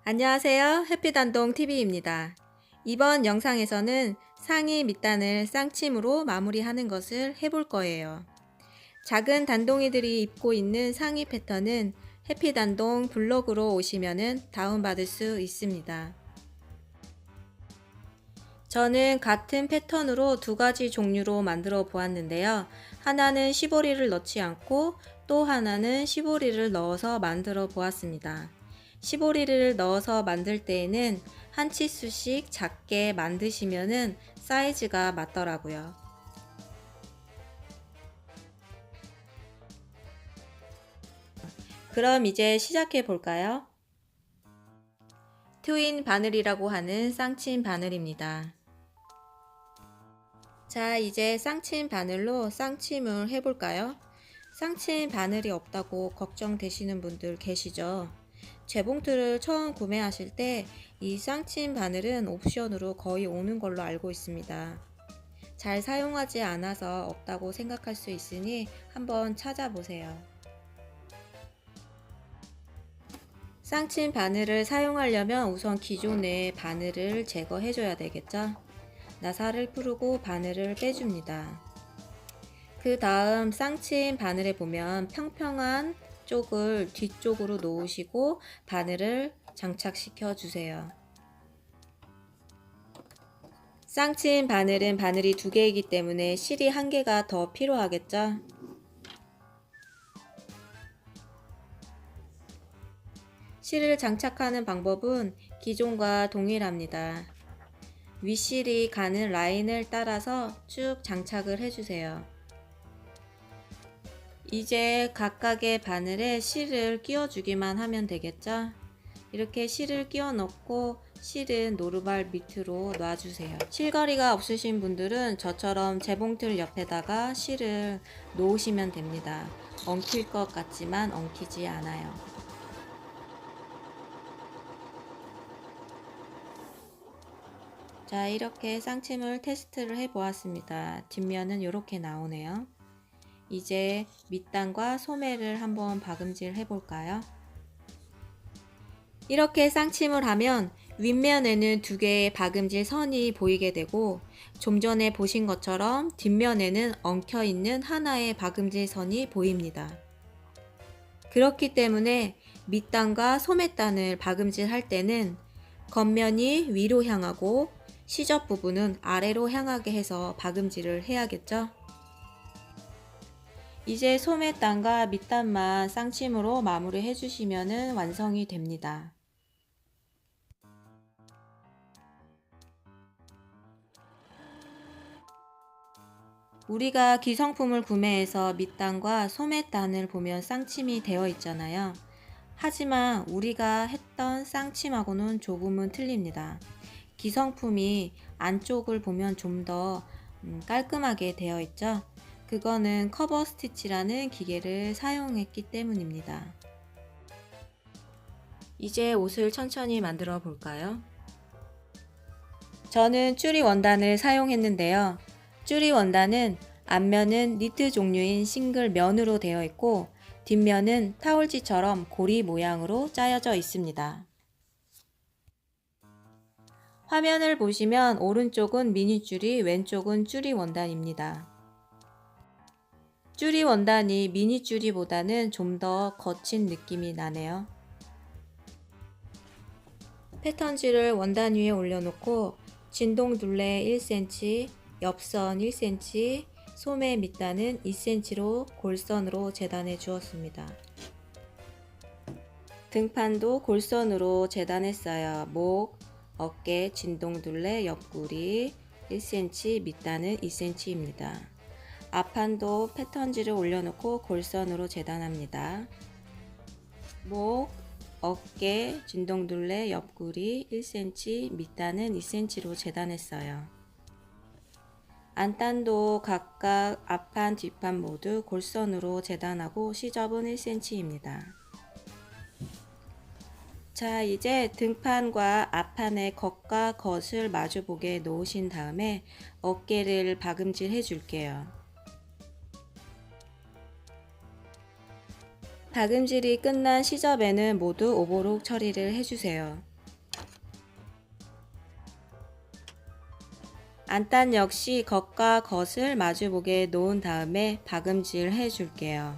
안녕하세요. 해피단동TV입니다. 이번 영상에서는 상의 밑단을 쌍침으로 마무리하는 것을 해볼 거예요. 작은 단동이들이 입고 있는 상의 패턴은 해피단동 블로그로 오시면 다운받을 수 있습니다. 저는 같은 패턴으로 두 가지 종류로 만들어 보았는데요. 하나는 시보리를 넣지 않고 또 하나는 시보리를 넣어서 만들어 보았습니다. 시보리를 넣어서 만들 때에는 한 치수씩 작게 만드시면은 사이즈가 맞더라고요. 그럼 이제 시작해 볼까요? 트윈 바늘이라고 하는 쌍침 바늘입니다. 자, 이제 쌍침 바늘로 쌍침을 해볼까요? 쌍침 바늘이 없다고 걱정되시는 분들 계시죠? 재봉틀을 처음 구매하실 때 이 쌍침 바늘은 옵션으로 거의 오는 걸로 알고 있습니다. 잘 사용하지 않아서 없다고 생각할 수 있으니 한번 찾아보세요. 쌍침 바늘을 사용하려면 우선 기존의 바늘을 제거해 줘야 되겠죠? 나사를 풀고 바늘을 빼줍니다. 그 다음 쌍침 바늘에 보면 평평한 쪽을 뒤쪽으로 놓으시고 바늘을 장착시켜 주세요. 쌍침 바늘은 바늘이 두 개이기 때문에 실이 한 개가 더 필요하겠죠? 실을 장착하는 방법은 기존과 동일합니다. 윗실이 가는 라인을 따라서 쭉 장착을 해주세요. 이제 각각의 바늘에 실을 끼워주기만 하면 되겠죠? 이렇게 실을 끼워 넣고 실은 노루발 밑으로 놔주세요. 실거리가 없으신 분들은 저처럼 재봉틀 옆에다가 실을 놓으시면 됩니다. 엉킬 것 같지만 엉키지 않아요. 자, 이렇게 쌍침을 테스트를 해 보았습니다. 뒷면은 이렇게 나오네요. 이제 밑단과 소매를 한번 박음질 해 볼까요? 이렇게 쌍침을 하면 윗면에는 두 개의 박음질 선이 보이게 되고 좀 전에 보신 것처럼 뒷면에는 엉켜 있는 하나의 박음질 선이 보입니다. 그렇기 때문에 밑단과 소매단을 박음질 할 때는 겉면이 위로 향하고 시접 부분은 아래로 향하게 해서 박음질을 해야겠죠? 이제 소매단과 밑단만 쌍침으로 마무리 해주시면 완성이 됩니다. 우리가 기성품을 구매해서 밑단과 소매단을 보면 쌍침이 되어 있잖아요. 하지만 우리가 했던 쌍침하고는 조금은 틀립니다. 기성품이 안쪽을 보면 좀 더 깔끔하게 되어 있죠. 그거는 커버 스티치라는 기계를 사용했기 때문입니다. 이제 옷을 천천히 만들어 볼까요? 저는 쭈리 원단을 사용했는데요. 쭈리 원단은 앞면은 니트 종류인 싱글 면으로 되어 있고 뒷면은 타올지처럼 고리 모양으로 짜여져 있습니다. 화면을 보시면 오른쪽은 미니줄이, 왼쪽은 쭈리 원단입니다. 쭈리 원단이 미니줄이보다는 좀 더 거친 느낌이 나네요. 패턴지를 원단 위에 올려놓고 진동둘레 1cm, 옆선 1cm, 소매 밑단은 2cm로 골선으로 재단해 주었습니다. 등판도 골선으로 재단했어요. 목, 어깨, 진동둘레, 옆구리 1cm, 밑단은 2cm입니다. 앞판도 패턴지를 올려놓고 골선으로 재단합니다. 목, 어깨, 진동둘레, 옆구리 1cm, 밑단은 2cm로 재단했어요. 안단도 각각 앞판, 뒷판 모두 골선으로 재단하고 시접은 1cm입니다. 자, 이제 등판과 앞판의 겉과 겉을 마주보게 놓으신 다음에 어깨를 박음질 해줄게요. 박음질이 끝난 시접에는 모두 오버록 처리를 해주세요. 안단 역시 겉과 겉을 마주보게 놓은 다음에 박음질 해줄게요.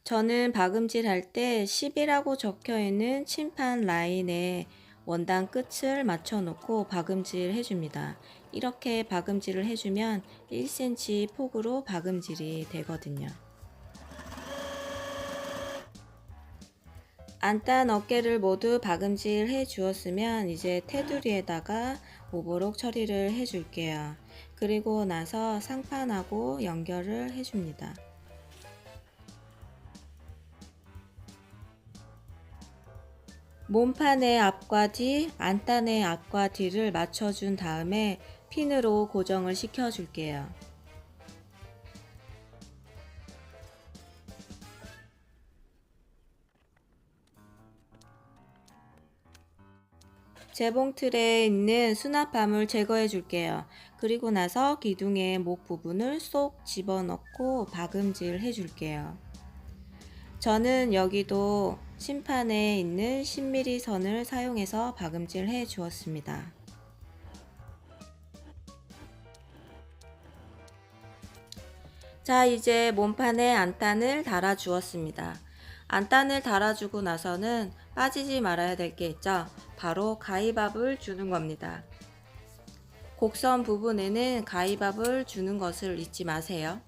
저는 박음질 할 때 10이라고 적혀 있는 침판 라인에 원단 끝을 맞춰 놓고 박음질 해줍니다. 이렇게 박음질을 해주면 1cm 폭으로 박음질이 되거든요. 안단 어깨를 모두 박음질 해 주었으면 이제 테두리에다가 오버록 처리를 해 줄게요. 그리고 나서 상판하고 연결을 해 줍니다. 몸판의 앞과 뒤, 안단의 앞과 뒤를 맞춰준 다음에 핀으로 고정을 시켜 줄게요. 재봉틀에 있는 수납함을 제거해 줄게요. 그리고 나서 기둥의 목 부분을 쏙 집어넣고 박음질 해 줄게요. 저는 여기도 심판에 있는 10mm 선을 사용해서 박음질 해 주었습니다. 자, 이제 몸판에 안단을 달아 주었습니다. 안단을 달아주고 나서는 빠지지 말아야 될 게 있죠. 바로 가위밥을 주는 겁니다. 곡선 부분에는 가위밥을 주는 것을 잊지 마세요.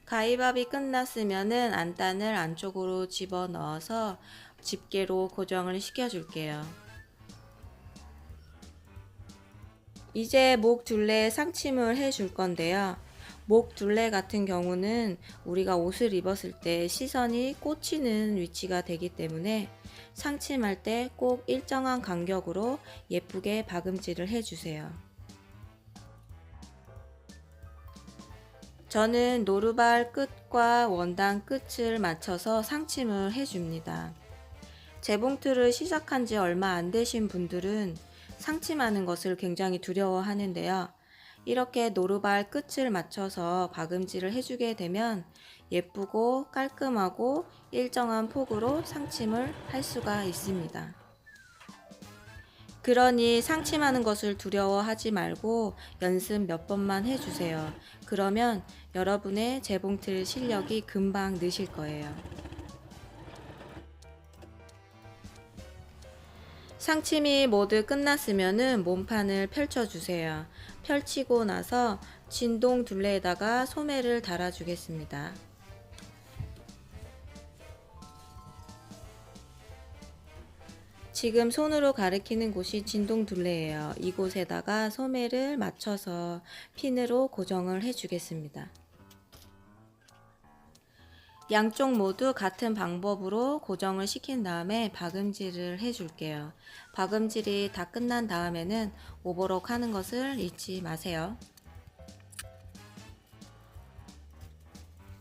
가위밥이 끝났으면은 안단을 안쪽으로 집어넣어서 집게로 고정을 시켜줄게요. 이제 목 둘레에 상침을 해 줄 건데요. 목 둘레 같은 경우는 우리가 옷을 입었을 때 시선이 꽂히는 위치가 되기 때문에 상침할 때 꼭 일정한 간격으로 예쁘게 박음질을 해주세요. 저는 노루발 끝과 원단 끝을 맞춰서 상침을 해줍니다. 재봉틀을 시작한 지 얼마 안 되신 분들은 상침하는 것을 굉장히 두려워하는데요. 이렇게 노루발 끝을 맞춰서 박음질을 해주게 되면 예쁘고 깔끔하고 일정한 폭으로 상침을 할 수가 있습니다. 그러니 상침하는 것을 두려워하지 말고 연습 몇 번만 해주세요. 그러면 여러분의 재봉틀 실력이 금방 느실 거예요. 상침이 모두 끝났으면 몸판을 펼쳐주세요. 펼치고 나서 진동 둘레에다가 소매를 달아주겠습니다. 지금 손으로 가리키는 곳이 진동 둘레예요. 이곳에다가 소매를 맞춰서 핀으로 고정을 해주겠습니다. 양쪽 모두 같은 방법으로 고정을 시킨 다음에 박음질을 해줄게요. 박음질이 다 끝난 다음에는 오버록 하는 것을 잊지 마세요.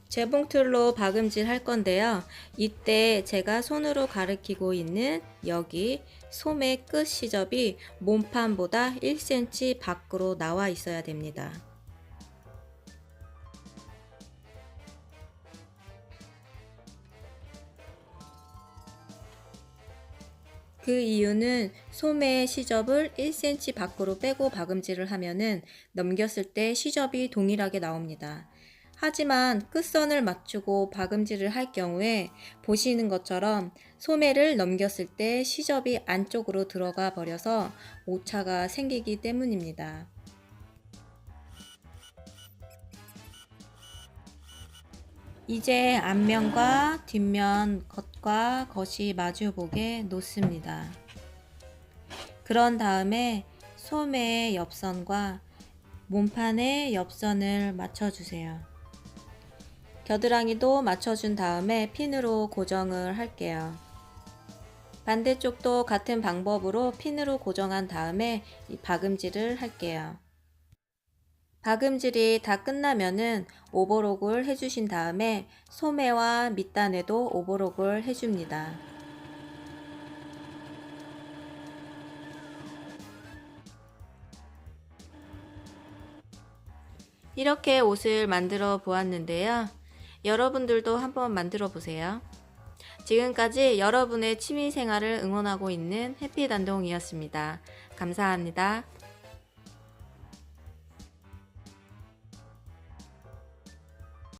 재봉틀로 박음질 할 건데요. 이때 제가 손으로 가리키고 있는 여기 소매 끝 시접이 몸판보다 1cm 밖으로 나와 있어야 됩니다. 그 이유는 소매의 시접을 1cm 밖으로 빼고 박음질을 하면은 넘겼을 때 시접이 동일하게 나옵니다. 하지만 끝선을 맞추고 박음질을 할 경우에 보시는 것처럼 소매를 넘겼을 때 시접이 안쪽으로 들어가 버려서 오차가 생기기 때문입니다. 이제 앞면과 뒷면 겉과 겉이 마주보게 놓습니다. 그런 다음에 소매의 옆선과 몸판의 옆선을 맞춰주세요. 겨드랑이도 맞춰준 다음에 핀으로 고정을 할게요. 반대쪽도 같은 방법으로 핀으로 고정한 다음에 박음질을 할게요. 박음질이 다 끝나면은 오버록을 해주신 다음에 소매와 밑단에도 오버록을 해줍니다. 이렇게 옷을 만들어 보았는데요. 여러분들도 한번 만들어 보세요. 지금까지 여러분의 취미생활을 응원하고 있는 해피단동이었습니다. 감사합니다.